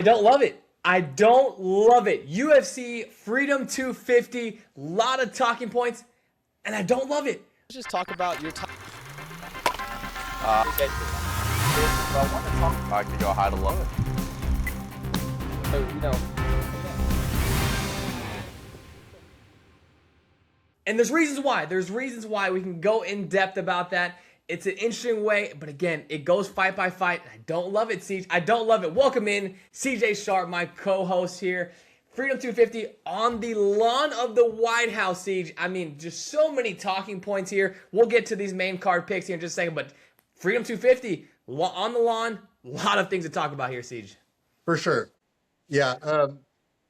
I don't love it. I don't love it. UFC Freedom 250, lot of talking points, and I don't love it. Let's just talk about your time. I can go high to low. So, you know, and there's reasons why. There's reasons why we can go in depth about that. It's an interesting way, but again, it goes fight by fight. I don't love it, Siege. I don't love it. Welcome in, CJ Sharp, my co-host here. Freedom 250 on the lawn of the White House, Siege. I mean, just so many talking points here. We'll get to these main card picks here in just a second, but Freedom 250 on the lawn, a lot of things to talk about here, Siege. For sure. Yeah.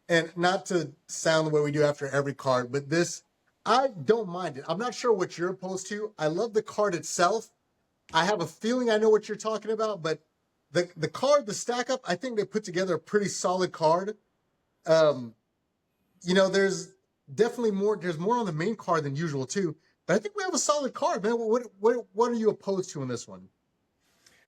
And not to sound the way we do after every card, but this, I don't mind it. I'm not sure what you're opposed to. I love the card itself. I have a feeling I know what you're talking about, but the card, the stack up, I think they put together a pretty solid card. There's definitely more. There's more on the main card than usual too. But I think we have a solid card, man. What are you opposed to in this one?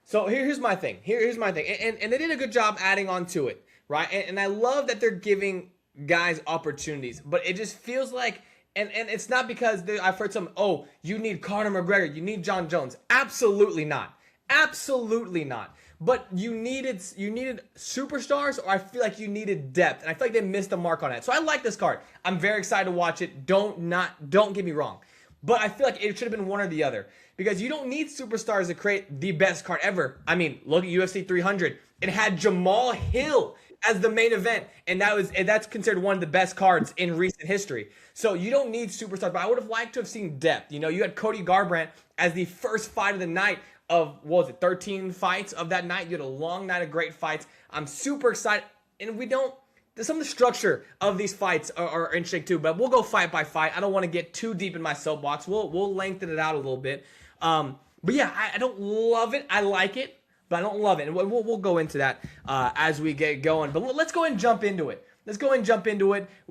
So here's my thing. Here's my thing. And they did a good job adding on to it, right? And I love that they're giving guys opportunities, but it just feels like, and it's not because I've heard some, oh, you need Conor McGregor, you need John Jones. Absolutely not. Absolutely not. But you needed superstars, or I feel like you needed depth, and I feel like they missed the mark on that. So I like this card. I'm very excited to watch it. Don't get me wrong. But I feel like it should have been one or the other. Because you don't need superstars to create the best card ever. I mean, look at UFC 300. It had Jamal Hill as the main event. And that's considered one of the best cards in recent history. So you don't need superstars. But I would have liked to have seen depth. You know, you had Cody Garbrandt as the first fight of the night of, 13 fights of that night. You had a long night of great fights. I'm super excited. And some of the structure of these fights are interesting too, but we'll go fight by fight. I don't want to get too deep in my soapbox. We'll lengthen it out a little bit. But yeah, I don't love it. I like it, but I don't love it. And we'll go into that as we get going. But let's go and jump into it.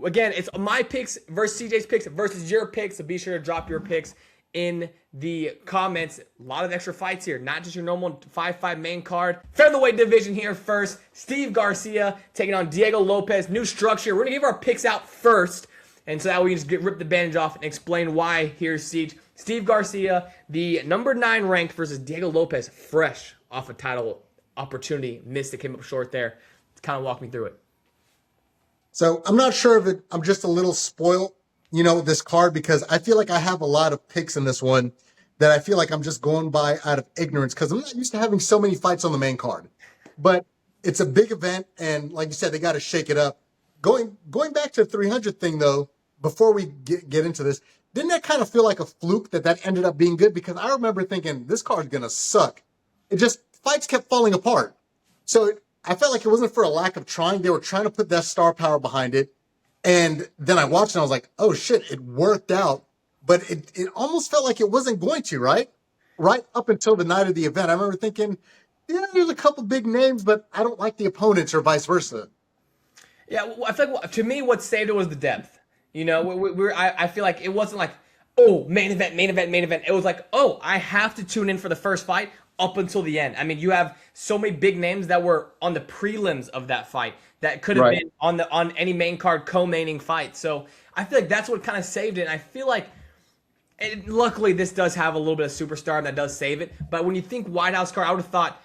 Again, it's my picks versus CJ's picks versus your picks. So be sure to drop your picks in the comments. A lot of extra fights here, not just your normal 5-5 main card. Featherweight division here first. Steve Garcia taking on Diego Lopes. New structure. We're going to give our picks out first, and so that we can just rip the bandage off and explain why. Here's Siege. Steve Garcia, the number 9 ranked versus Diego Lopes, fresh off a title opportunity. Missed it, came up short there. Kind of walk me through it. So I'm not sure if I'm just a little spoiled, this card, because I feel like I have a lot of picks in this one that I feel like I'm just going by out of ignorance because I'm not used to having so many fights on the main card. But it's a big event, and like you said, they got to shake it up. Going back to the 300 thing, though, before we get into this, didn't that kind of feel like a fluke that ended up being good? Because I remember thinking, this card's going to suck. Fights kept falling apart. So I felt like it wasn't for a lack of trying. They were trying to put that star power behind it. And then I watched and I was like, oh shit, it worked out. But it almost felt like it wasn't going to, right? Right up until the night of the event. I remember thinking, yeah, there's a couple big names, but I don't like the opponents or vice versa. Yeah, well, I feel like to me, what saved it was the depth. I feel like it wasn't like, oh, main event. It was like, oh, I have to tune in for the first fight up until the end. I mean, you have so many big names that were on the prelims of that fight that could have been on any main card co-maining fight. So I feel like that's what kind of saved it. And I feel like, luckily, this does have a little bit of superstar and that does save it. But when you think White House card, I would have thought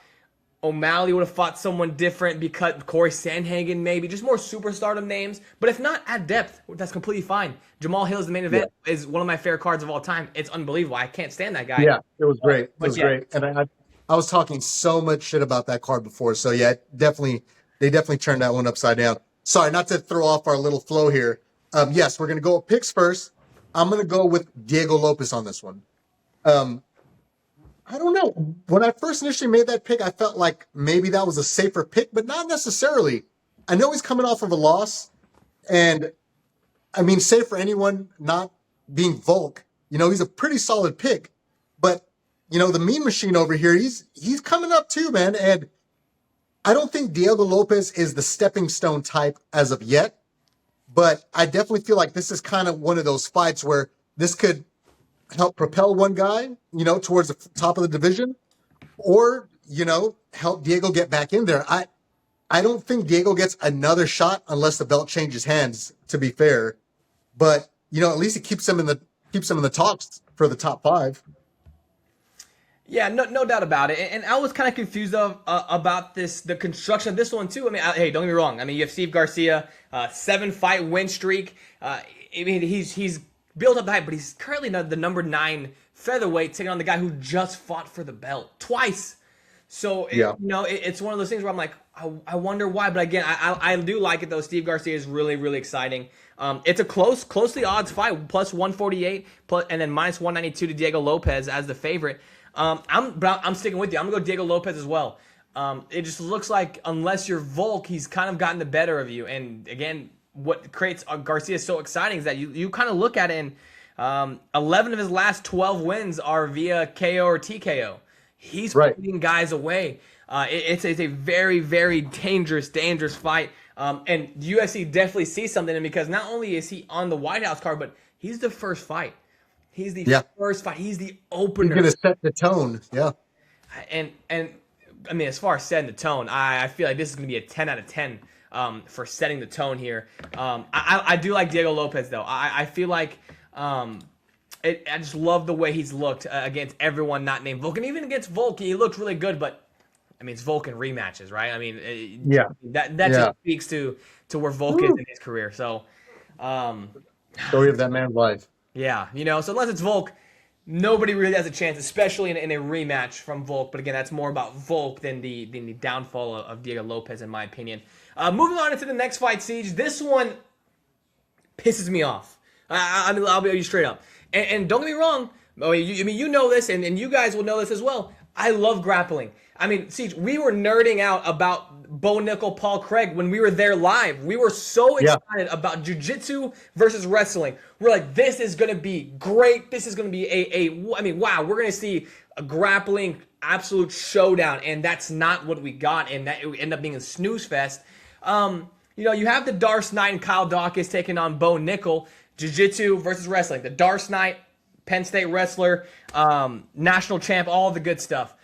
O'Malley would have fought someone different, because Corey Sandhagen maybe, just more superstardom names. But if not, at depth, that's completely fine. Jamal Hill is the main event, is one of my favorite cards of all time. It's unbelievable. I can't stand that guy. Yeah, it was great. It was great. And I was talking so much shit about that card before. So yeah, they definitely turned that one upside down. Sorry, not to throw off our little flow here. Yes, we're going to go with picks first. I'm going to go with Diego Lopes on this one. I don't know. When I first initially made that pick, I felt like maybe that was a safer pick, but not necessarily. I know he's coming off of a loss, and I mean, say for anyone not being Volk, he's a pretty solid pick. But the Mean Machine over here, he's coming up too, man. And I don't think Diego Lopes is the stepping stone type as of yet, but I definitely feel like this is kind of one of those fights where this could help propel one guy, towards the top of the division, or, help Diego get back in there. I don't think Diego gets another shot unless the belt changes hands, to be fair. But, at least it keeps him in the talks for the top 5. Yeah, no doubt about it. And I was kind of confused about the construction of this one too. I mean, hey, don't get me wrong. I mean, you have Steve Garcia, 7-fight win streak. I mean, he's built up the hype, but he's currently the number 9 featherweight, taking on the guy who just fought for the belt twice. So it's one of those things where I'm like, I wonder why. But again, I do like it though. Steve Garcia is really, really exciting. It's a closely odds fight, plus 148, and then minus 192 to Diego Lopes as the favorite. I'm sticking with you. I'm gonna go Diego Lopes as well. It just looks like unless you're Volk, he's kind of gotten the better of you. And again, what creates Garcia so exciting is that you kind of look at it and 11 of his last 12 wins are via KO or TKO. He's putting guys away. It's a very, very dangerous fight. And the UFC definitely sees something in him because not only is he on the White House card, but he's the first fight. He's the first fight. He's the opener. He's going to set the tone. Yeah. And I mean, as far as setting the tone, I feel like this is going to be a 10 out of 10 for setting the tone here. I do like Diego Lopes, though. I feel like I just love the way he's looked against everyone not named Volk. And even against Volk, he looked really good, but I mean, it's Volk in rematches, right? I mean, that just speaks to where Volk is in his career. So, story of that man's life. Yeah, so unless it's Volk, nobody really has a chance, especially in a rematch from Volk. But again, that's more about Volk than the downfall of Diego Lopes, in my opinion. Moving on into the next fight, Siege. This one pisses me off. I'll be straight up. And don't get me wrong. You know this, and you guys will know this as well. I love grappling. I mean, Siege, we were nerding out about Bo Nickal, Paul Craig when we were there live. We were so excited about jiu-jitsu versus wrestling. We're like, this is going to be great. This is going to be wow, we're going to see a grappling absolute showdown. And that's not what we got. And that it ended up being a snooze fest. You have the Darce Knight and Kyle Daukaus taking on Bo Nickal, jiu-jitsu versus wrestling. The Darce Knight, Penn State wrestler, national champ, all the good stuff.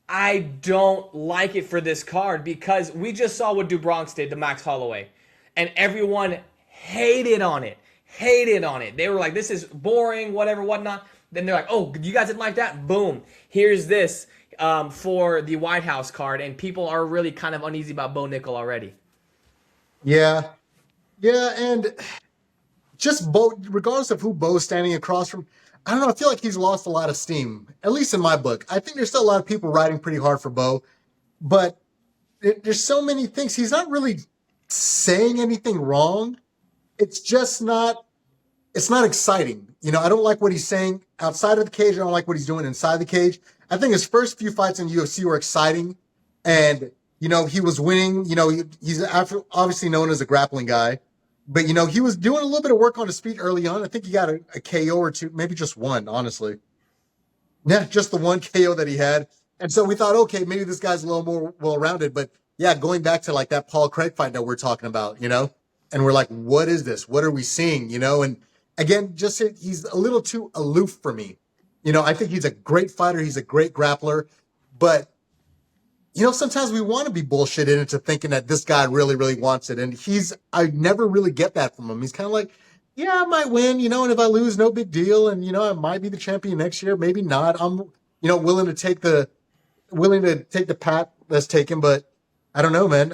I don't like it for this card because we just saw what DuBronx did to Max Holloway. And everyone hated on it. They were like, this is boring, whatever, whatnot. Then they're like, oh, you guys didn't like that? Boom. Here's this for the White House card. And people are really kind of uneasy about Bo Nickal already. Yeah, and just Bo, regardless of who Bo's standing across from, I don't know. I feel like he's lost a lot of steam, at least in my book. I think there's still a lot of people riding pretty hard for Bo, but there's so many things. He's not really saying anything wrong. It's just it's not exciting. I don't like what he's saying outside of the cage. I don't like what he's doing inside the cage. I think his first few fights in UFC were exciting, and, he was winning. He's obviously known as a grappling guy. But, he was doing a little bit of work on his feet early on. I think he got a KO or two, maybe just one, honestly. Yeah, just the one KO that he had. And so we thought, okay, maybe this guy's a little more well-rounded. But, yeah, going back to, like, that Paul Craig fight that we're talking about, and we're like, what is this? What are we seeing, And, again, just he's a little too aloof for me. I think he's a great fighter. He's a great grappler. But, sometimes we want to be bullshitted into thinking that this guy really, really wants it. And I never really get that from him. He's kind of like, yeah, I might win, and if I lose, no big deal. And, I might be the champion next year. Maybe not. I'm, willing to take the path that's taken. But I don't know, man.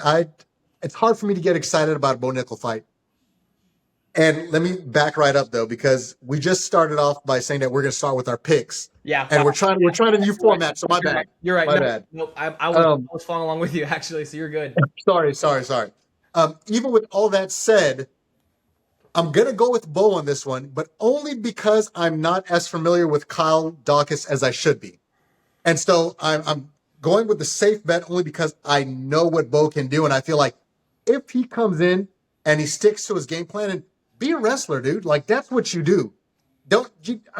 It's hard for me to get excited about a Bo Nickal fight. And let me back right up though, because we just started off by saying that we're going to start with our picks. Yeah, and we're trying a new format. So my bad. You're right. My bad. No, I was following along with you actually. So you're good. Sorry. Even with all that said, I'm going to go with Bo on this one, but only because I'm not as familiar with Kyle Daukaus as I should be. And so I'm going with the safe bet only because I know what Bo can do. And I feel like if he comes in and he sticks to his game plan and be a wrestler, dude. Like, that's what you do.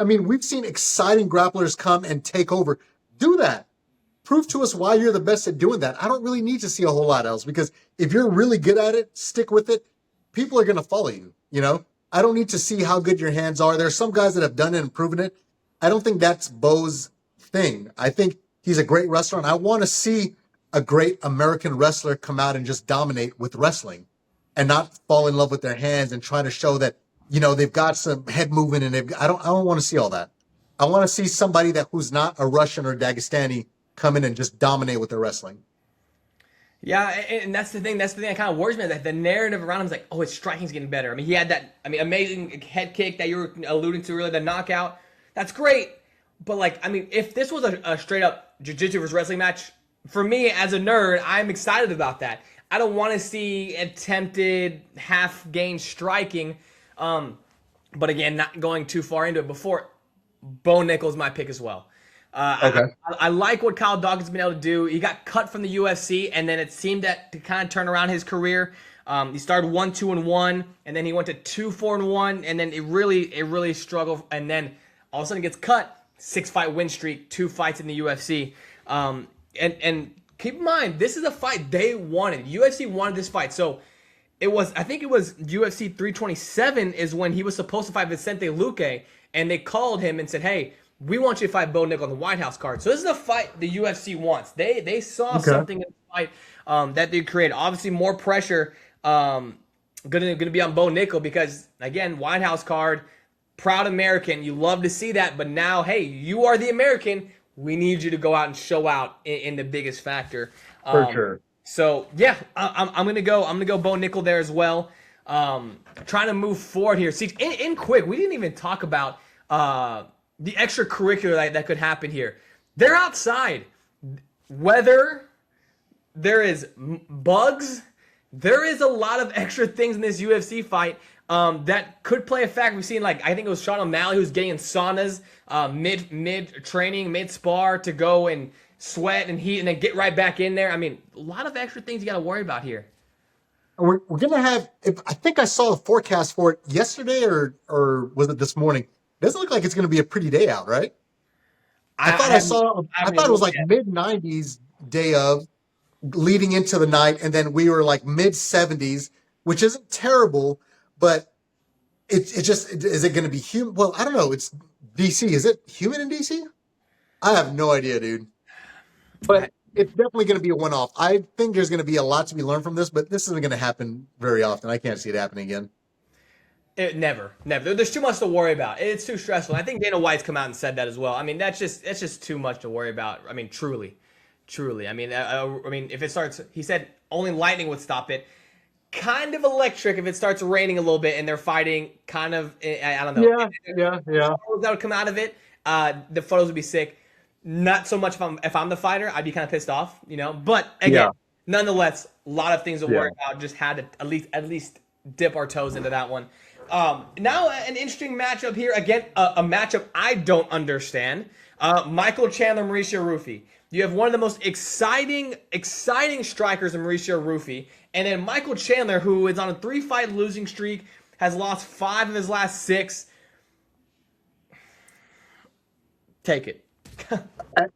We've seen exciting grapplers come and take over. Do that. Prove to us why you're the best at doing that. I don't really need to see a whole lot else because if you're really good at it, stick with it. People are going to follow you, I don't need to see how good your hands are. There's some guys that have done it and proven it. I don't think that's Bo's thing. I think he's a great wrestler, and I want to see a great American wrestler come out and just dominate with wrestling and not fall in love with their hands and try to show that, they've got some head movement and I don't want to see all that. I want to see somebody who's not a Russian or Dagestani come in and just dominate with their wrestling. Yeah, and that's the thing. That's the thing that kind of worries me. That the narrative around him is like, oh, his striking's getting better. I mean, he had that, amazing head kick that you were alluding to earlier, the knockout. That's great. But, if this was a straight-up jiu-jitsu versus wrestling match, for me, as a nerd, I'm excited about that. I don't want to see attempted half-game striking. But, again, not going too far into it. Before, Bo Nickal's my pick as well. Okay. I like what Kyle Daukaus has been able to do. He got cut from the UFC, and then it seemed to kind of turn around his career. He started 1-2-1, and then he went to 2-4-1, and then it really struggled. And then all of a sudden, he gets cut. 6-fight win streak, 2 fights in the UFC. And keep in mind, this is a fight they wanted. UFC wanted this fight, so I think it was UFC 327 is when he was supposed to fight Vicente Luque, and they called him and said, "Hey, we want you to fight Bo Nickal on the White House card." So this is a fight the UFC wants. They saw something in the fight that they created. Obviously, more pressure gonna be on Bo Nickal because, again, White House card, proud American. You love to see that, but now, hey, you are the American. We need you to go out and show out in the biggest factor. For sure. So yeah, I'm gonna go Bo Nickal there as well. Trying to move forward here. See, in quick, we didn't even talk about the extracurricular that could happen here. They're outside. Whether there is bugs, there is a lot of extra things in this UFC fight that could play a factor. We've seen, I think it was Sean O'Malley who's getting in saunas mid training, mid spar to go and sweat and heat and then get right back in there. I mean, a lot of extra things you got to worry about here. We're going to have, I think I saw a forecast for it yesterday or was it this morning? It doesn't look like it's going to be a pretty day out, right? I thought it was mid-90s day of, leading into the night, and then we were mid-70s, which isn't terrible, but it just, is it going to be humid? Well, I don't know. It's DC. Is it humid in DC? I have no idea, dude. But it's definitely going to be a one-off. I think there's going to be a lot to be learned from this, but this isn't going to happen very often. I can't see it happening again. Never. There's too much to worry about. It's too stressful. I think Dana White's come out and said that as well. I mean, that's just too much to worry about. I mean, truly. I mean, if it starts, he said only lightning would stop it. Kind of electric if it starts raining a little bit and they're fighting. Kind of, I don't know. Yeah. That would come out of it. The photos would be sick. Not so much if I'm the fighter, I'd be kind of pissed off, But again, nonetheless, a lot of things to worry about. Just had to at least dip our toes into that one. Now an interesting matchup here. Again, a matchup I don't understand. Michael Chandler, Mauricio Rufy. You have one of the most exciting strikers in Mauricio Rufy. And then Michael Chandler, who is on a 3-fight losing streak, has lost 5 of his last 6. Take it.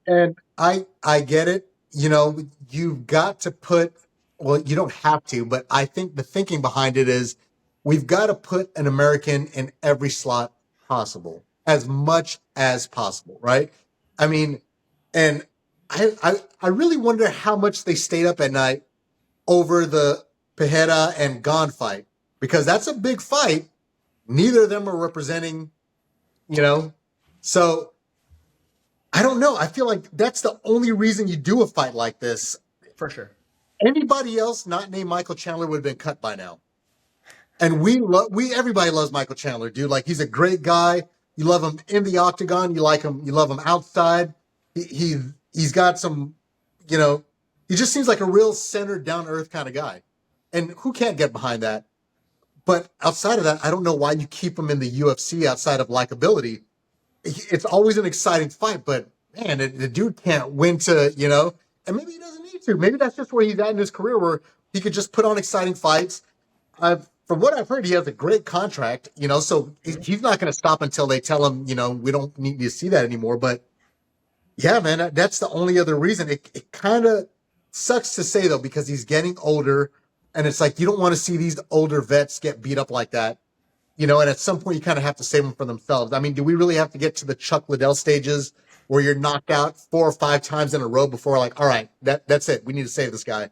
And I get it. You've got to put, well, you don't have to, but I think the thinking behind it is we've got to put an American in every slot possible, as much as possible, right? I mean, and I really wonder how much they stayed up at night over the Pereira and Gon fight, because that's a big fight. Neither of them are representing, so I don't know. I feel like that's the only reason you do a fight like this. For sure. Anybody else not named Michael Chandler would have been cut by now. And everybody loves Michael Chandler, dude. He's a great guy. You love him in the octagon. You love him outside. He's got some, he just seems like a real centered, down to earth kind of guy. And who can't get behind that? But outside of that, I don't know why you keep him in the UFC outside of likability. It's always an exciting fight, but man, the dude can't win to, and maybe he doesn't need to. Maybe that's just where he's at in his career, where he could just put on exciting fights. From what I've heard, he has a great contract, so he's not going to stop until they tell him, we don't need to see that anymore. But yeah, man, that's the only other reason. It kind of sucks to say, though, because he's getting older, and it's like you don't want to see these older vets get beat up like that. And at some point you kind of have to save them for themselves. I mean, do we really have to get to the Chuck Liddell stages where you're knocked out 4 or 5 times in a row before like, all right, that's it. We need to save this guy.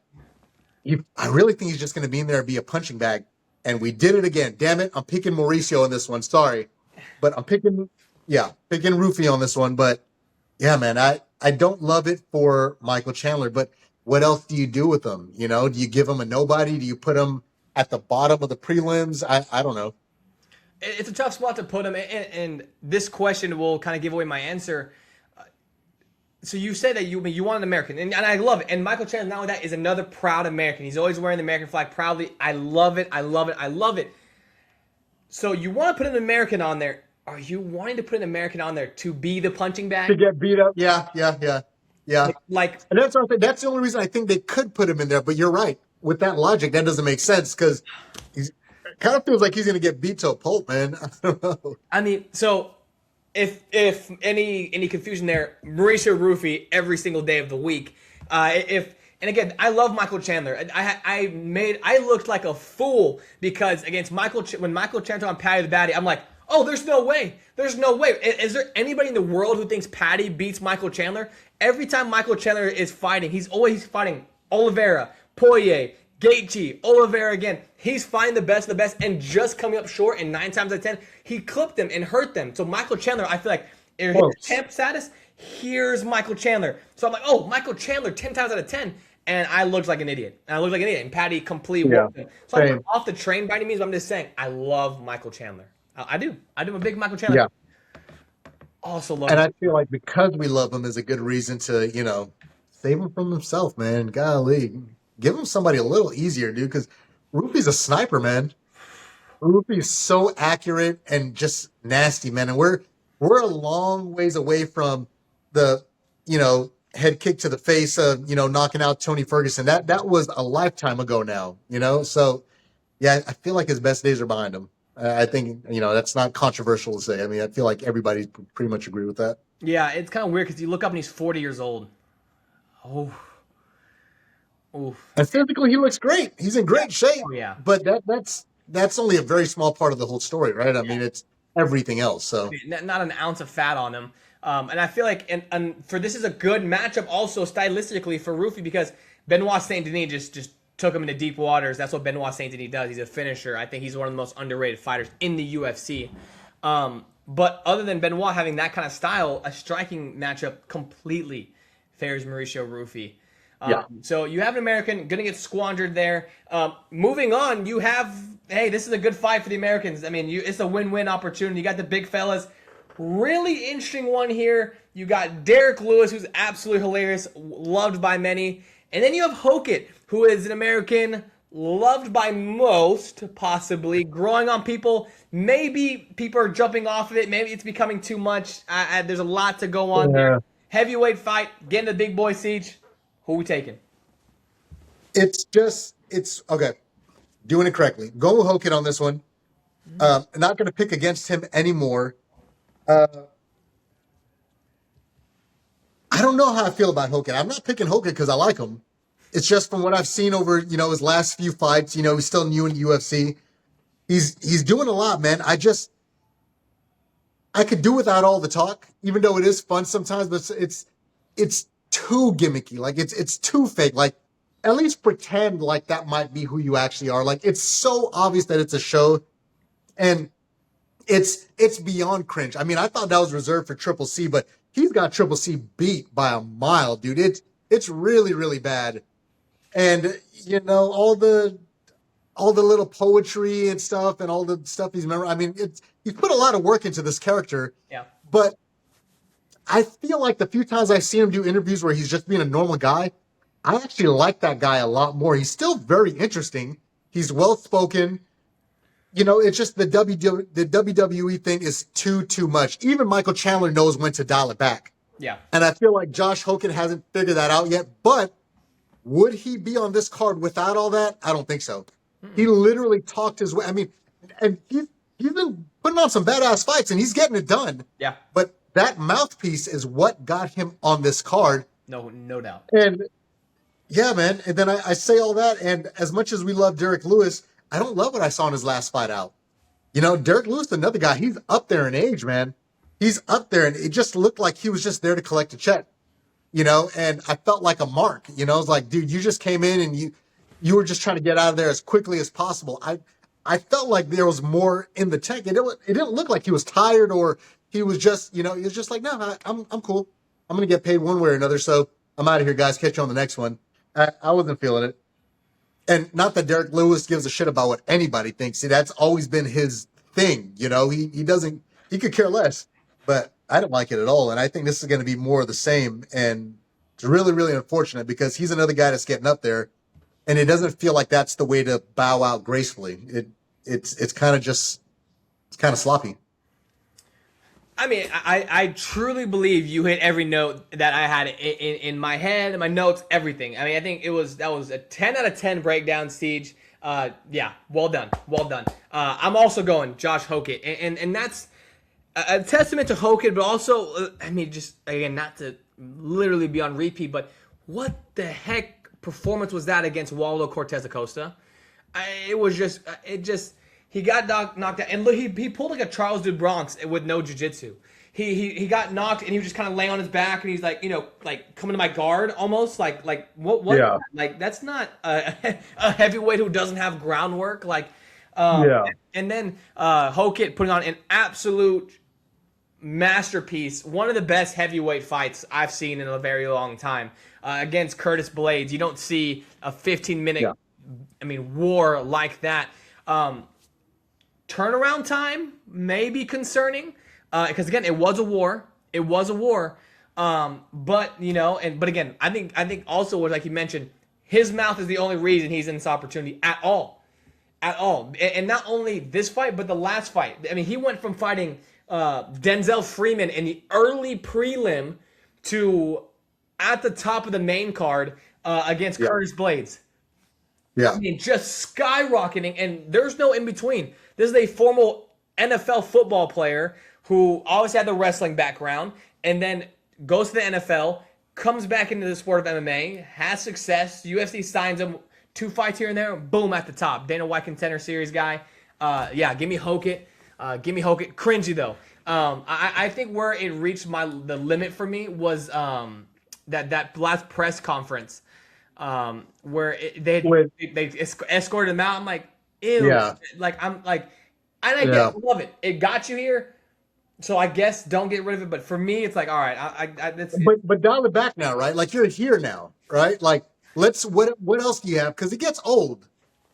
I really think he's just going to be in there and be a punching bag. And we did it again. Damn it. I'm picking Mauricio on this one. Sorry. But picking Rufy on this one. But yeah, man, I don't love it for Michael Chandler. But what else do you do with him? You know, do you give him a nobody? Do you put him at the bottom of the prelims? I don't know. It's a tough spot to put him, and this question will kind of give away my answer. So you say that you want an American, and I love it. And Michael Chandler, not only that, is another proud American. He's always wearing the American flag proudly. I love it. I love it. I love it. So you want to put an American on there. Are you wanting to put an American on there to be the punching bag? To get beat up? Yeah. Like, and that's the only reason I think they could put him in there. But you're right. With that logic, that doesn't make sense because he's kind of feels like he's going to get beat to a pulp, man. I don't know. I mean, so if any confusion there, Mauricio Rufy every single day of the week. And again, I love Michael Chandler. I looked like a fool because against when Michael Chandler on Patty the Batty, I'm like, oh, there's no way. There's no way. Is there anybody in the world who thinks Patty beats Michael Chandler? Every time Michael Chandler is fighting, he's always fighting Oliveira, Poirier, Gaethje, Oliveira again. He's fighting the best of the best and just coming up short, and 9 times out of 10, he clipped them and hurt them. So Michael Chandler, I feel like, here's champ status, here's Michael Chandler. So I'm like, oh, Michael Chandler 10 times out of 10. And I looked like an idiot. And Patty completely whooped him. So I'm not off the train by any means, but I'm just saying, I love Michael Chandler. I do. I'm a big Michael Chandler. Yeah. Also love him. And I feel like because we love him is a good reason to, save him from himself, man. Golly. Give him somebody a little easier, dude, because Rufy's a sniper, man. Rufy's so accurate and just nasty, man. And we're a long ways away from the, head kick to the face of, knocking out Tony Ferguson. That was a lifetime ago now, So, yeah, I feel like his best days are behind him. I think, that's not controversial to say. I mean, I feel like everybody pretty much agree with that. Yeah, it's kind of weird because you look up and he's 40 years old. Oh. Oof. And physically, he looks great. He's in great shape. Oh, yeah. But that's only a very small part of the whole story, right? I mean, it's everything else. So not an ounce of fat on him. And I feel like and for this is a good matchup also stylistically for Rufy because Benoit Saint Denis just took him into deep waters. That's what Benoit Saint Denis does. He's a finisher. I think he's one of the most underrated fighters in the UFC. But other than Benoit having that kind of style, a striking matchup completely favors Mauricio Rufy. So you have an American going to get squandered there. Moving on, you have, hey, this is a good fight for the Americans. I mean, it's a win-win opportunity. You got the big fellas. Really interesting one here. You got Derek Lewis, who's absolutely hilarious, loved by many. And then you have Hokit, who is an American loved by most, possibly, growing on people. Maybe people are jumping off of it. Maybe it's becoming too much. There's a lot to go on there. Heavyweight fight, getting the big boy siege. Who are we taking? It's okay. Doing it correctly. Go with Hokit on this one. Not going to pick against him anymore. I don't know how I feel about Hokit. I'm not picking Hokit because I like him. It's just from what I've seen over, his last few fights. He's still new in the UFC. He's doing a lot, man. I could do without all the talk, even though it is fun sometimes. But it's too gimmicky. Like it's too fake. Like at least pretend like that might be who you actually are. Like it's so obvious that it's a show, and it's beyond cringe. I mean, I thought that was reserved for Triple C, but he's got Triple C beat by a mile, dude. It's really, really bad. And all the little poetry and stuff and all the stuff he's I mean, he's put a lot of work into this character. Yeah. But I feel like the few times I've seen him do interviews where he's just being a normal guy, I actually like that guy a lot more. He's still very interesting. He's well-spoken. It's just the WWE thing is too much. Even Michael Chandler knows when to dial it back. Yeah. And I feel like Josh Hokit hasn't figured that out yet. But would he be on this card without all that? I don't think so. Mm-mm. He literally talked his way. I mean, and he's been putting on some badass fights, and he's getting it done. Yeah. But that mouthpiece is what got him on this card. No doubt. And yeah, man. And then I say all that, and as much as we love Derek Lewis, I don't love what I saw in his last fight out. Derek Lewis, another guy, he's up there in age, man. he's up there, and it just looked like he was just there to collect a check, and I felt like a mark. It's like, dude, you just came in and you were just trying to get out of there as quickly as possible. I felt like there was more in the tank. It didn't look like he was tired or he was just, he was just like, no, I'm cool. I'm going to get paid one way or another. So I'm out of here, guys. Catch you on the next one. I wasn't feeling it. And not that Derek Lewis gives a shit about what anybody thinks. See, that's always been his thing. He could care less, but I don't like it at all. And I think this is going to be more of the same. And it's really, really unfortunate because he's another guy that's getting up there. And it doesn't feel like that's the way to bow out gracefully. It's kind of sloppy. I mean, I truly believe you hit every note that I had in my head, in my notes, everything. I mean, I think that was a 10 out of 10 breakdown, Siege. Yeah, well done. I'm also going Josh Hokett, and that's a testament to Hokett, but also, I mean, just, again, not to literally be on repeat, but what the heck performance was that against Waldo Cortez Acosta? He got knocked out, and look, he pulled like a Charles DuBronx with no jiu-jitsu. He got knocked, and he was just kind of laying on his back, and he's like, like coming to my guard almost, like what? Yeah. Like that's not a heavyweight who doesn't have groundwork, like. And then Hokett putting on an absolute masterpiece, one of the best heavyweight fights I've seen in a very long time against Curtis Blades. You don't see a 15-minute, war like that. Turnaround time may be concerning because again, it was a war. But again, I think also what, like you mentioned, his mouth is the only reason he's in this opportunity at all. And not only this fight, but the last fight. I mean, he went from fighting Denzel Freeman in the early prelim to at the top of the main card against Curtis Blades. Yeah. I mean, just skyrocketing, and there's no in between. This is a former NFL football player who always had the wrestling background and then goes to the NFL, comes back into the sport of MMA, has success. UFC signs him 2 fights here and there, boom, at the top. Dana White Contender Series guy. Give me Hokett. Cringy, though. I think where it reached the limit for me was that last press conference where they escorted him out. I'm like, ew. Yeah. I love it. It got you here, so I guess don't get rid of it. But for me, it's like, all right, that's it. But dial it back now, right? Like, you're here now, right? Like, what else do you have? Because it gets old,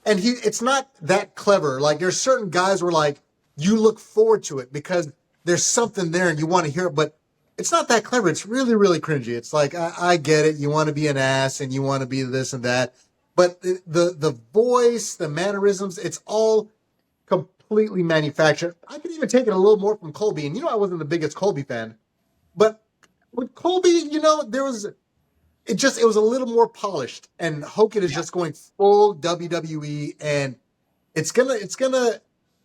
and it's not that clever. Like, there's certain guys where like you look forward to it because there's something there and you want to hear it, but it's not that clever. It's really, really cringy. It's like, I get it. You want to be an ass and you want to be this and that, but the voice, the mannerisms, it's all completely manufactured. I could even take it a little more from Colby, and I wasn't the biggest Colby fan, but with Colby, it was a little more polished, and Hokett is just going full WWE, and it's gonna,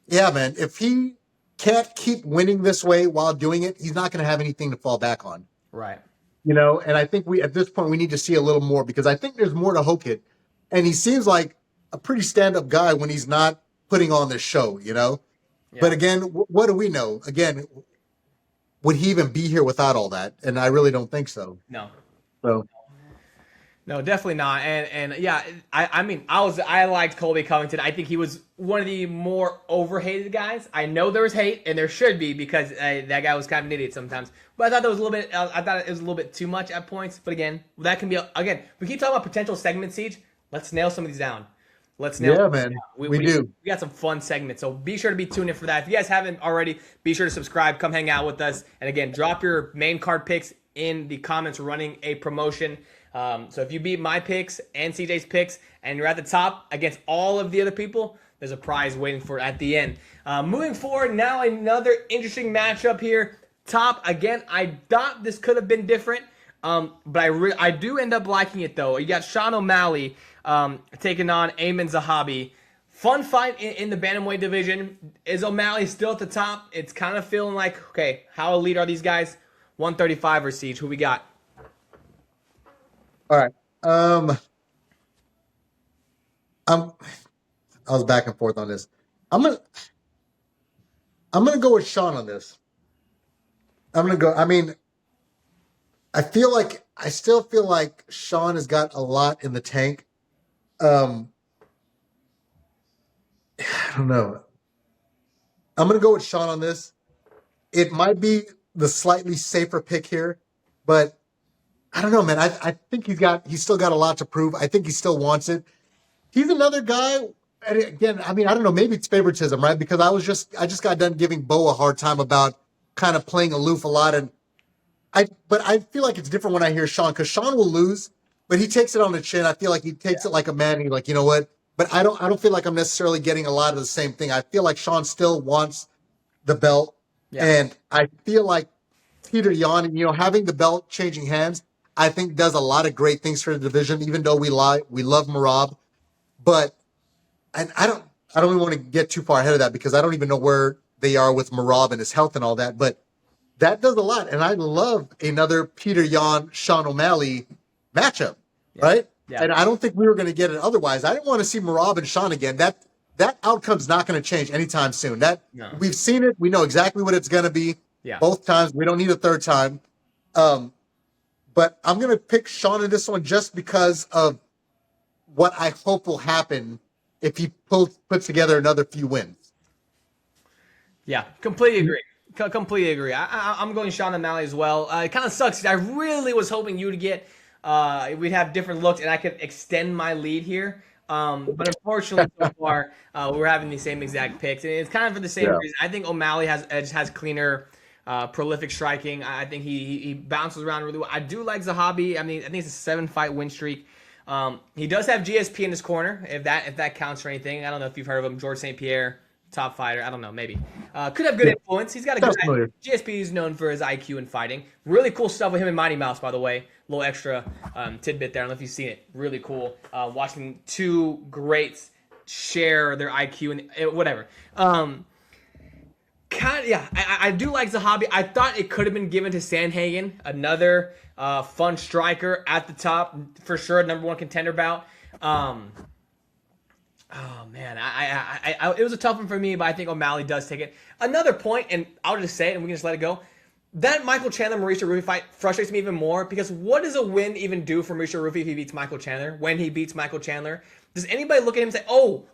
yeah, man. If he can't keep winning this way while doing it, he's not gonna have anything to fall back on. Right. And I think at this point we need to see a little more because I think there's more to Hokett, and he seems like a pretty stand-up guy when he's not putting on this show, Yeah. But again, what do we know? Again, would he even be here without all that? And I really don't think so. No. So. No, definitely not. And yeah, I liked Colby Covington. I think he was one of the more overhated guys. I know there was hate, and there should be because that guy was kind of an idiot sometimes. But I thought it was a little bit too much at points. But again, that can be we keep talking about potential segment, Siege. Let's nail some of these down. Man. We do. We got some fun segments, so be sure to be tuned in for that. If you guys haven't already, be sure to subscribe. Come hang out with us, and again, drop your main card picks in the comments. Running a promotion. So if you beat my picks and CJ's picks and you're at the top against all of the other people, there's a prize waiting for at the end. Moving forward, now another interesting matchup here. Top, again, I thought this could have been different, but I do end up liking it, though. You got Sean O'Malley taking on Aiemann Zahabi. Fun fight in the bantamweight division. Is O'Malley still at the top? It's kind of feeling like, okay, how elite are these guys? 135 or Siege, who we got? All right. I was back and forth on this. I'm gonna go with Sean on this. I'm gonna go. I mean, I still feel like Sean has got a lot in the tank. Um, I don't know. I'm gonna go with Sean on this. It might be the slightly safer pick here, but I don't know, man. I think he's still got a lot to prove. I think he still wants it. He's another guy. And again, I mean, I don't know. Maybe it's favoritism, right? Because I just got done giving Bo a hard time about kind of playing aloof a lot, and but I feel like it's different when I hear Sean because Sean will lose, but he takes it on the chin. I feel like he takes it like a man. He's like, you know what? But I don't feel like I'm necessarily getting a lot of the same thing. I feel like Sean still wants the belt, Yeah. and I feel like Peter Yan, having the belt changing hands, I think does a lot of great things for the division. Even though we love Marab, but and I don't even want to get too far ahead of that because I don't even know where they are with Marab and his health and all that, but that does a lot. And I love another Peter Yan, Sean O'Malley matchup, right? Yeah. And I don't think we were going to get it otherwise. I didn't want to see Marab and Sean again. That outcome's not going to change anytime soon. We've seen it. We know exactly what it's going to be. Yeah. Both times. We don't need a third time. But I'm going to pick Sean in this one just because of what I hope will happen if he puts together another few wins. Yeah, completely agree. Completely agree. I'm going Sean O'Malley as well. It kind of sucks. I really was hoping you would get, we'd have different looks and I could extend my lead here. But unfortunately, so far, we're having the same exact picks. And it's kind of for the same reason. I think O'Malley has cleaner, prolific striking. I think he bounces around really well. I do like Zahabi. I mean, I think it's a 7-fight win streak. He does have GSP in his corner, if that counts for anything. I don't know if you've heard of him, George St. Pierre. Top fighter, I don't know, maybe. Could have good influence. He's got a good GSP is known for his IQ in fighting. Really cool stuff with him and Mighty Mouse, by the way. Little extra tidbit there. I don't know if you've seen it. Really cool. Watching two greats share their IQ and whatever. I do like Zahabi. I thought it could have been given to Sandhagen, another fun striker at the top for sure. Number one contender bout. Oh man, it was a tough one for me, but I think O'Malley does take it. Another point, and I'll just say it, and we can just let it go. That Michael Chandler Mauricio Rufy fight frustrates me even more because what does a win even do for Mauricio Rufy if he beats Michael Chandler? When he beats Michael Chandler, does anybody look at him and say, "Oh,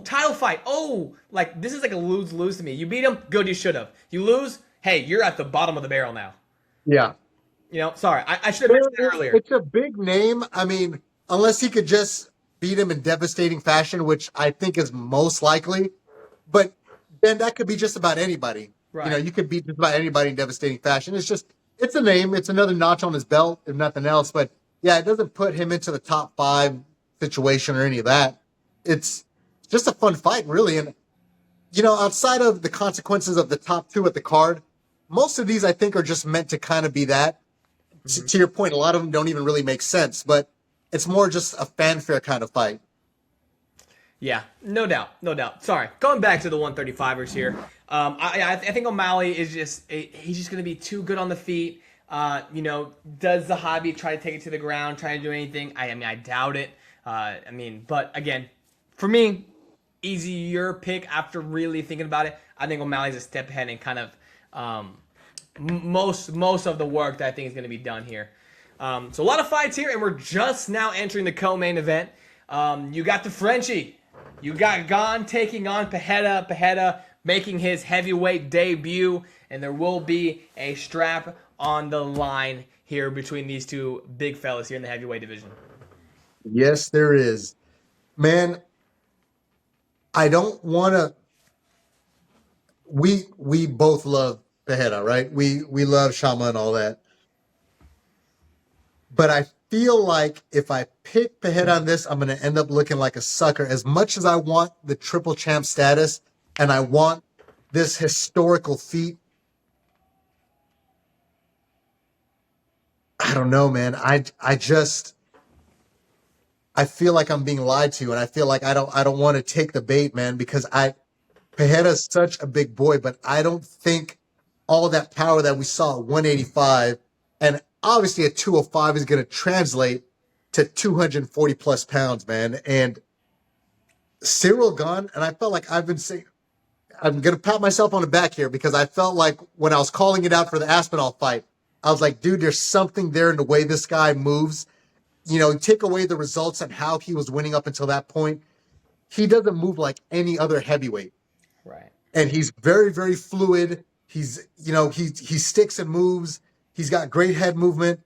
title fight. Oh, like this is like a lose to me. You beat him, good. You should have. You lose, hey, you're at the bottom of the barrel now." Yeah. Sorry, I should have mentioned that earlier. It's a big name. I mean, unless he could just beat him in devastating fashion, which I think is most likely. But then that could be just about anybody. Right. You could beat just about anybody in devastating fashion. It's a name. It's another notch on his belt, if nothing else. But yeah, it doesn't put him into the top 5 situation or any of that. It's just a fun fight, really. And, outside of the consequences of the top 2 at the card, most of these I think are just meant to kind of be that. Mm-hmm. To your point, a lot of them don't even really make sense. But it's more just a fanfare kind of fight. Yeah, no doubt. Sorry, going back to the 135ers here. I think O'Malley is he's just going to be too good on the feet. Does Zahabi try to take it to the ground, try to do anything? I doubt it. But again, for me, easier pick after really thinking about it. I think O'Malley's a step ahead and kind of most of the work that I think is going to be done here. So a lot of fights here, and we're just now entering the co-main event. You got the Frenchie. You got Gon taking on Pereira. Pereira making his heavyweight debut, and there will be a strap on the line here between these two big fellas here in the heavyweight division. Yes, there is. Man, I don't want to... We both love Pereira, right? We love Shama and all that. But I feel like if I pick Pereira on this, I'm going to end up looking like a sucker. As much as I want the triple champ status and I want this historical feat, I don't know, man. I feel like I'm being lied to, and I feel like I don't want to take the bait, man, because Pereira's such a big boy, but I don't think all that power that we saw at 185 and obviously at 205 is going to translate to 240 plus pounds, man. And Cyril Gane, and I felt like I've been saying, I'm going to pat myself on the back here because I felt like when I was calling it out for the Aspinall fight, I was like, dude, there's something there in the way this guy moves. Take away the results and how he was winning up until that point. He doesn't move like any other heavyweight. Right. And he's very, very fluid. He sticks and moves. He's got great head movement.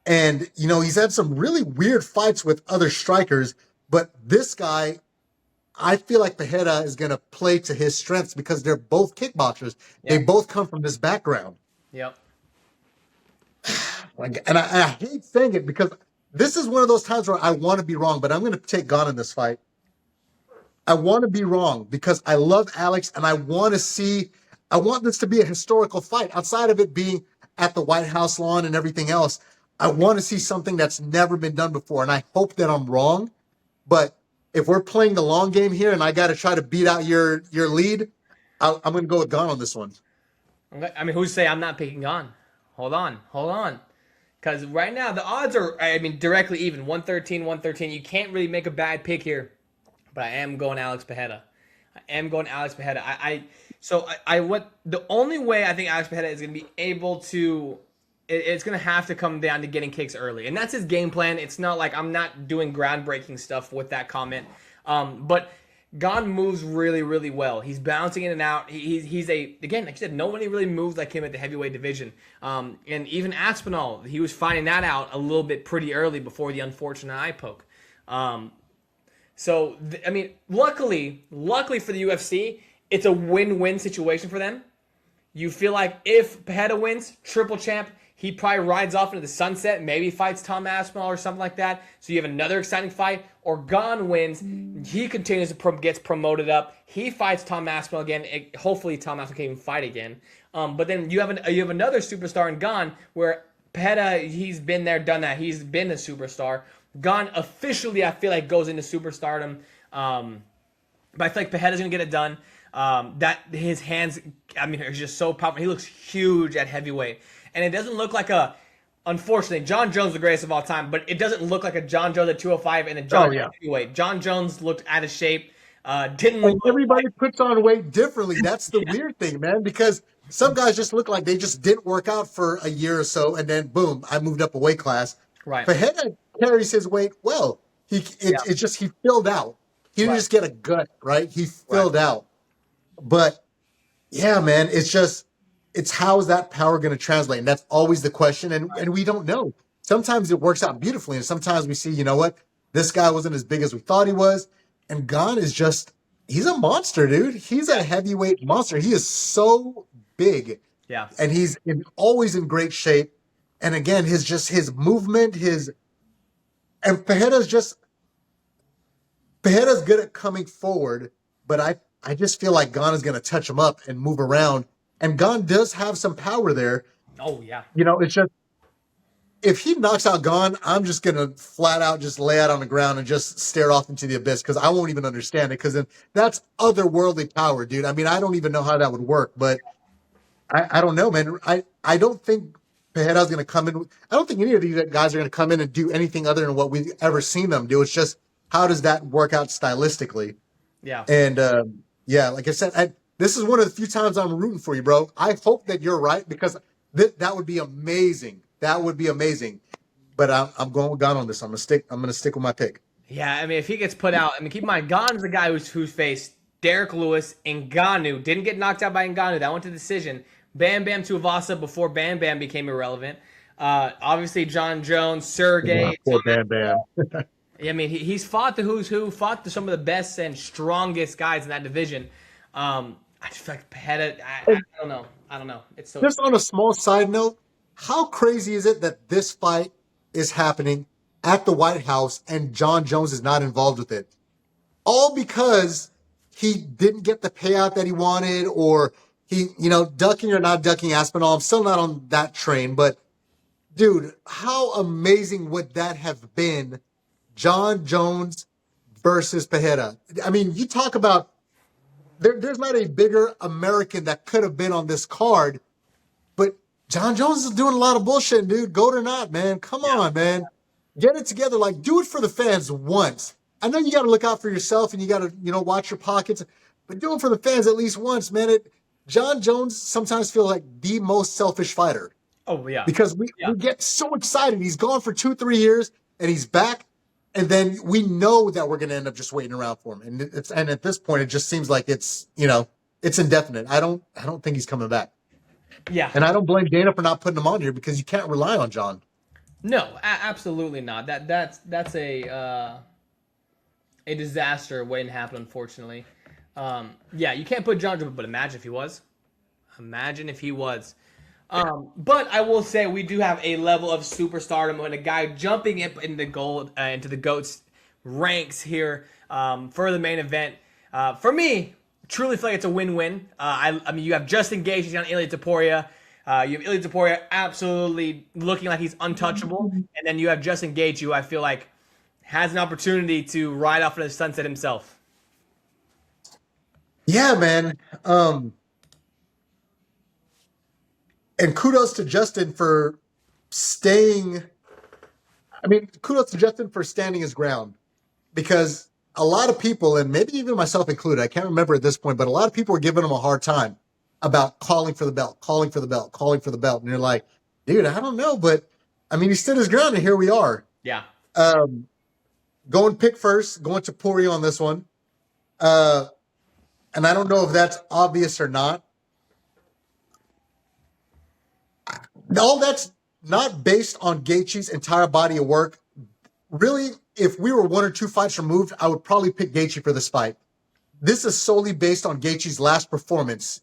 And, he's had some really weird fights with other strikers. But this guy, I feel like Pereira is going to play to his strengths because they're both kickboxers. Yep. They both come from this background. Yep. And I hate saying it because this is one of those times where I want to be wrong, but I'm going to take Gane in this fight. I want to be wrong because I love Alex and I want this to be a historical fight outside of it being at the White House lawn and everything else. I want to see something that's never been done before. And I hope that I'm wrong, but if we're playing the long game here and I got to try to beat out your lead, I'm going to go with Gane on this one. I mean, who's to say I'm not picking Gane? Hold on. Because right now the odds are, directly even. 113, 113. You can't really make a bad pick here. But I am going Alex Pereira. The only way I think Alex Pereira is going to be able to, it's going to have to come down to getting kicks early. And that's his game plan. It's not like I'm not doing groundbreaking stuff with that comment. But Gane moves really, really well. He's bouncing in and out. Again, like you said, nobody really moves like him at the heavyweight division. And even Aspinall, he was finding that out a little bit pretty early before the unfortunate eye poke. Luckily for the UFC, it's a win-win situation for them. You feel like if Pereira wins, triple champ, he probably rides off into the sunset, maybe fights Tom Aspinall or something like that. So you have another exciting fight. Or Gane wins, he continues to gets promoted up. He fights Tom Aspinall again. Hopefully Tom Aspinall can even fight again. But then you have another superstar in Gane where Pereira, he's been there, done that. He's been a superstar. Gane officially, I feel like, goes into superstardom. But I feel like Pereira's going to get it done. That his hands, are just so powerful. He looks huge at heavyweight. And it doesn't look like unfortunately, John Jones is the greatest of all time, but it doesn't look like a John Jones at 205 and a John Jones at heavyweight. John Jones looked out of shape. Everybody puts on weight differently. That's the weird thing, man, because some guys just look like they just didn't work out for a year or so, and then, boom, I moved up a weight class. Right. Pereira carries his weight well. It's just he filled out. He didn't just get a gut, right? He filled out. But, yeah, man, it's how is that power going to translate? And that's always the question, and we don't know. Sometimes it works out beautifully, and sometimes we see, you know what? This guy wasn't as big as we thought he was, and Gane is he's a monster, dude. He's a heavyweight monster. He is so big. Yeah. And he's always in great shape. And again, his movement, and Pereira's good at coming forward, but I just feel like Gane is going to touch him up and move around. And Gane does have some power there. Oh, yeah. It's just, if he knocks out Gane, I'm just going to flat out just lay out on the ground and just stare off into the abyss because I won't even understand it because then that's otherworldly power, dude. I don't even know how that would work, but I don't know, man. I don't think Pereira's going to come in. I don't think any of these guys are going to come in and do anything other than what we've ever seen them do. It's just, how does that work out stylistically? Yeah. And, like I said, this is one of the few times I'm rooting for you, bro. I hope that you're right because that would be amazing. That would be amazing. But I'm going with Gane on this. I'm going to stick with my pick. Yeah, if he gets put out, keep in mind, Gane's the guy who faced Derek Lewis, Ngannou, didn't get knocked out by Ngannou. That went to decision. Bam Bam Tuivasa before Bam Bam became irrelevant. Obviously, John Jones, Sergey. Poor Bam Bam. He's fought the who's who, fought some of the best and strongest guys in that division. I just feel like Pereira, I don't know. It's so. Just on a small side note, how crazy is it that this fight is happening at the White House and John Jones is not involved with it? All because he didn't get the payout that he wanted, or he, ducking or not ducking Aspinall. I'm still not on that train, but dude, how amazing would that have been? John Jones versus Pereira. You talk about there's not a bigger American that could have been on this card, but John Jones is doing a lot of bullshit, dude. Goat or not, man. Come on, man. Get it together. Do it for the fans once. I know you got to look out for yourself and you got to, watch your pockets, but do it for the fans at least once, man. John Jones sometimes feels like the most selfish fighter. Oh yeah. Because we get so excited. He's gone for 2-3 years and he's back. And then we know that we're going to end up just waiting around for him. And at this point, it just seems like it's indefinite. I don't think he's coming back. Yeah. And I don't blame Dana for not putting him on here because you can't rely on John. No, absolutely not. That's a disaster waiting to happen, unfortunately. Yeah, you can't put John, but imagine if he was. Imagine if he was. But I will say we do have a level of superstardom when a guy jumping into the GOAT's ranks here for the main event. For me, truly feel like it's a win-win. I mean, you have Justin Gaethje on Ilia Topuria. You have Ilia Topuria absolutely looking like he's untouchable, and then you have Justin Gaethje, who I feel like has an opportunity to ride off into the sunset himself. Yeah, man. And kudos to Justin for staying. I mean, kudos to Justin for standing his ground, because a lot of people, and maybe even myself included, I can't remember at this point, but a lot of people were giving him a hard time about calling for the belt. And you're like, dude, I don't know. But I mean, he stood his ground and here we are. Yeah. Going pick first, going to Poirier on this one. And I don't know if that's obvious or not. All that's not based on Gaethje's entire body of work. Really, if we were 1 or 2 fights removed, I would probably pick Gaethje for this fight. This is solely based on Gaethje's last performance,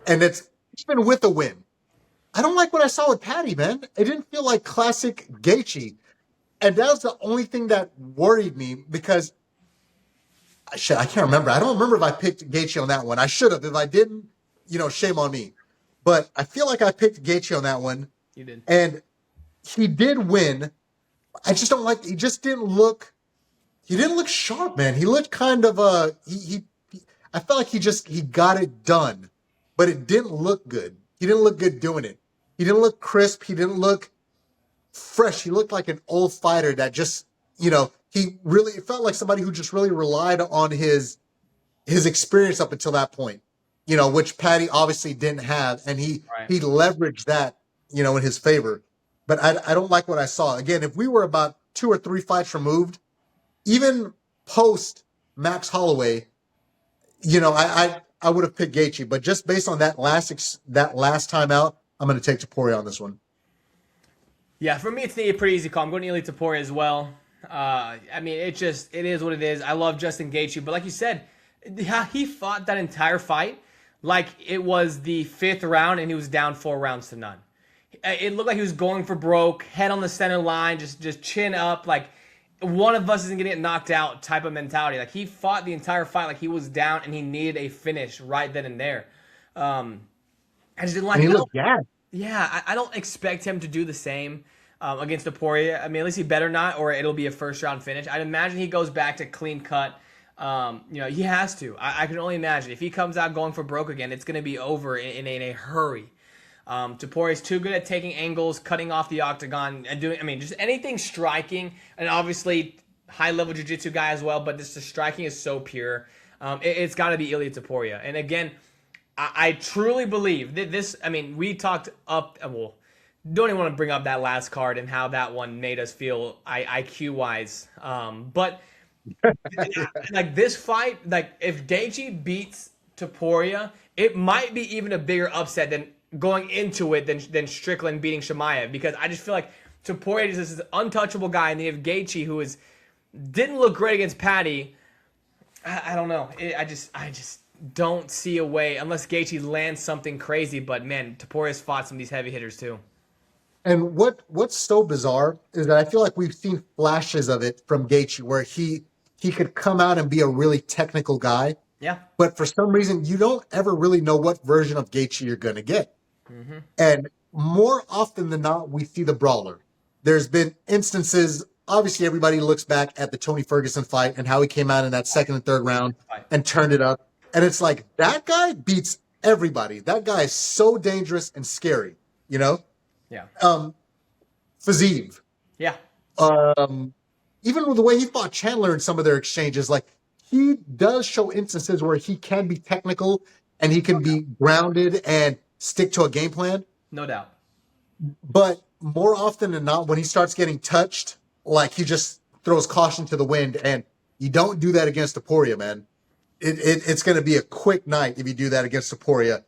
and it's even with a win. I don't like what I saw with Patty, man. It didn't feel like classic Gaethje, and that was the only thing that worried me because I can't remember. I don't remember if I picked Gaethje on that one. I should have. If I didn't, shame on me. But I feel like I picked Gaethje on that one. You did. And he did win. I just don't like, he didn't look sharp, man. He looked kind of, I felt like he got it done, but it didn't look good. He didn't look good doing it. He didn't look crisp. He didn't look fresh. He looked like an old fighter that just, it felt like somebody who just really relied on his experience up until that point. Which Patty obviously didn't have, and he leveraged that, in his favor. But I don't like what I saw. Again, if we were about 2 or 3 fights removed, even post Max Holloway, I would have picked Gaethje. But just based on that last time out, I'm going to take Topuria on this one. Yeah, for me, it's a pretty easy call. I'm going to Ilia Topuria as well. I mean, it is what it is. I love Justin Gaethje, but like you said, he fought that entire fight like it was the 5th round and he was down 4 rounds to none. It looked like he was going for broke, head on the center line, just chin up, like one of us isn't going to get knocked out type of mentality. Like he fought the entire fight like he was down and he needed a finish right then and there. I just didn't like it. And he looked gassed. Yeah, I don't expect him to do the same against Topuria. I mean, at least he better not, or it'll be a first round finish. I'd imagine he goes back to clean cut. He has to. I can only imagine. If he comes out going for broke again, it's going to be over in a hurry. Topuria is too good at taking angles, cutting off the octagon, and doing, just anything striking, and obviously high-level jiu-jitsu guy as well, but the striking is so pure. It's got to be Ilia Topuria. And again, I truly believe that this, we talked up, don't even want to bring up that last card and how that one made us feel IQ-wise. But like this fight, like if Gaethje beats Topuria, it might be even a bigger upset than going into it than Strickland beating Chimaev, because I just feel like Topuria is this untouchable guy, and then you have Gaethje who didn't look great against Patty. I don't know. I just don't see a way unless Gaethje lands something crazy. But man, Topuria's fought some of these heavy hitters too. And what's so bizarre is that I feel like we've seen flashes of it from Gaethje where he could come out and be a really technical guy. Yeah. But for some reason, you don't ever really know what version of Gaethje you're going to get. Mm-hmm. And more often than not, we see the brawler. There's been instances, obviously everybody looks back at the Tony Ferguson fight and how he came out in that 2nd and 3rd round and turned it up. And it's like, that guy beats everybody. That guy is so dangerous and scary, Yeah. Fiziev. Yeah. Even with the way he fought Chandler in some of their exchanges, like he does show instances where he can be technical and he can be grounded and stick to a game plan. No doubt. But more often than not, when he starts getting touched, like he just throws caution to the wind, and you don't do that against Topuria, man. It's going to be a quick night if you do that against Topuria.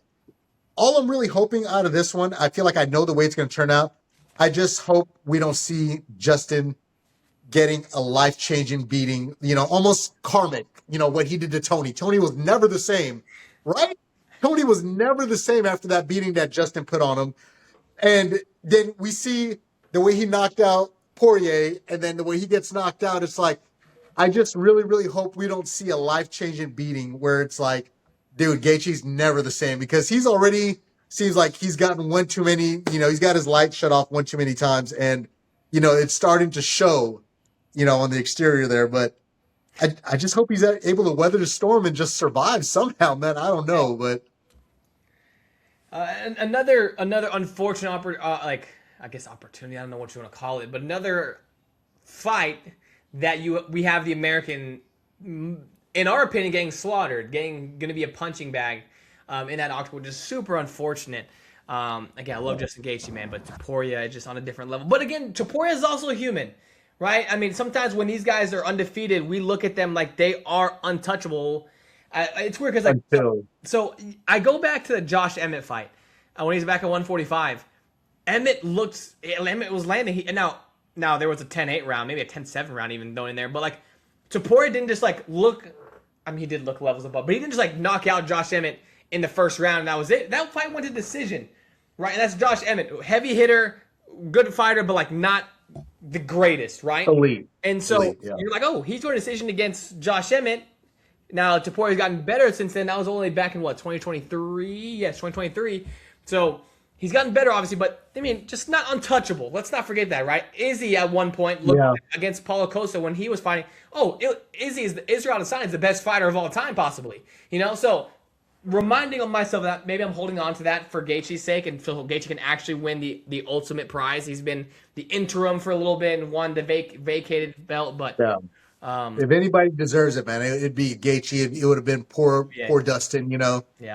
All I'm really hoping out of this one, I feel like I know the way it's going to turn out. I just hope we don't see Justin getting a life-changing beating, almost karmic, what he did to Tony. Tony was never the same, right? Tony was never the same after that beating that Justin put on him. And then we see the way he knocked out Poirier, and then the way he gets knocked out. It's like, I just really, really hope we don't see a life-changing beating where it's like, dude, Gaethje's never the same, because he's already seems like he's gotten one too many, he's got his light shut off one too many times, and, it's starting to show, on the exterior there. But I just hope he's able to weather the storm and just survive somehow, man. I don't know, but. Another unfortunate opportunity. I don't know what you want to call it, but another fight that we have the American, in our opinion, getting slaughtered, going to be a punching bag in that octagon, which is super unfortunate. Again, I love Justin Gaethje, man, but Topuria is just on a different level. But again, Topuria is also a human, right? I mean, sometimes when these guys are undefeated, we look at them like they are untouchable. It's weird because so I go back to the Josh Emmett fight when he's back at 145. Emmett was landing. Now there was a 10-8 round, maybe a 10-7 round even going in there. But Topuria didn't just look. I mean, he did look levels above, but he didn't just knock out Josh Emmett in the first round. And that was it. That fight went to decision, right? And that's Josh Emmett, heavy hitter, good fighter, but not the greatest, right? Elite. And so you're like, oh, he's going to decision against Josh Emmett. Now, Topuria's gotten better since then. That was only back in, 2023? Yes, 2023. So he's gotten better, obviously, but, I mean, just not untouchable. Let's not forget that, right? Izzy, at one point, looked against Paulo Costa when he was fighting. Oh, Izzy is Israel Adesanya is the best fighter of all time, possibly. So reminding myself that maybe I'm holding on to that for Gaethje's sake, and so Gaethje can actually win the ultimate prize. He's been the interim for a little bit and won the vacated belt, but... Yeah. If anybody deserves it, man, it'd be Gaethje. It would have been poor Dustin.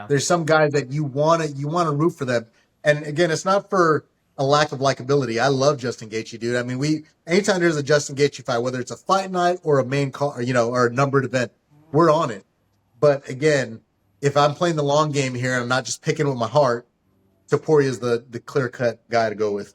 There's some guys that you want to root for them. And again, it's not for a lack of likability. I love Justin Gaethje, dude. I mean, anytime there's a Justin Gaethje fight, whether it's a fight night or a main call, or a numbered event, we're on it. But again, if I'm playing the long game here and I'm not just picking with my heart, Topuria is the clear cut guy to go with.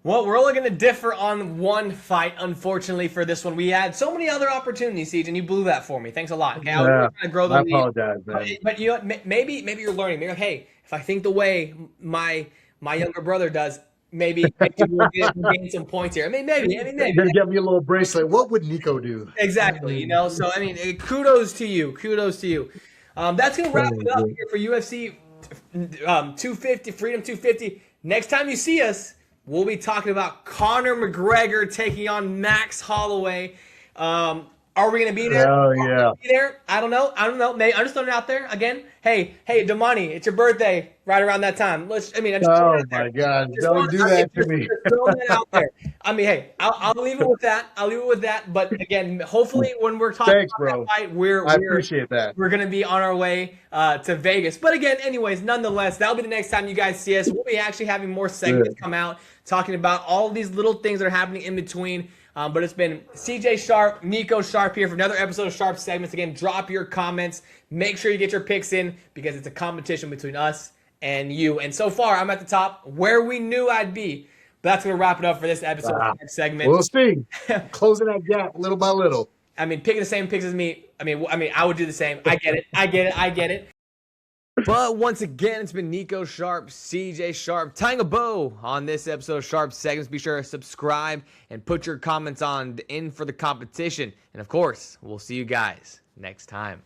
Well, we're only going to differ on one fight, unfortunately, for this one. We had so many other opportunities, Siege, and you blew that for me. Thanks a lot. Okay, I was trying to grow the lead. Apologize, man. But you know what? Maybe you're learning. Maybe, hey, if I think the way my younger brother does, maybe we'll gain some points here. Maybe. You're going to get me a little bracelet. What would Nico do? Exactly. So, I mean, kudos to you. That's going to wrap it up here for UFC 250, Freedom 250. Next time you see us, we'll be talking about Conor McGregor taking on Max Holloway. Are we going to be there? Hell yeah. Be there? I don't know. Maybe I'm just throwing it out there again. Hey, Damani, it's your birthday right around that time. I'm just oh my God. Don't do that to me. Just throwing that out there. I mean, hey, I'll leave it with that. But again, hopefully when we're talking about that fight, I appreciate that. We're going to be on our way to Vegas. But again, anyways, nonetheless, that'll be the next time you guys see us. We'll be actually having more segments come out talking about all these little things that are happening in between. But it's been CJ Sharp, Nico Sharp here for another episode of Sharp Segments. Again, drop your comments. Make sure you get your picks in because it's a competition between us and you. And so far, I'm at the top where we knew I'd be. But that's going to wrap it up for this episode of Sharp Segment. We'll see. Closing that gap little by little. I mean, picking the same picks as me. I mean, I would do the same. I get it. But once again, it's been Nico Sharp, CJ Sharp, tying a bow on this episode of Sharp Segments. Be sure to subscribe and put your comments in for the competition. And of course, we'll see you guys next time.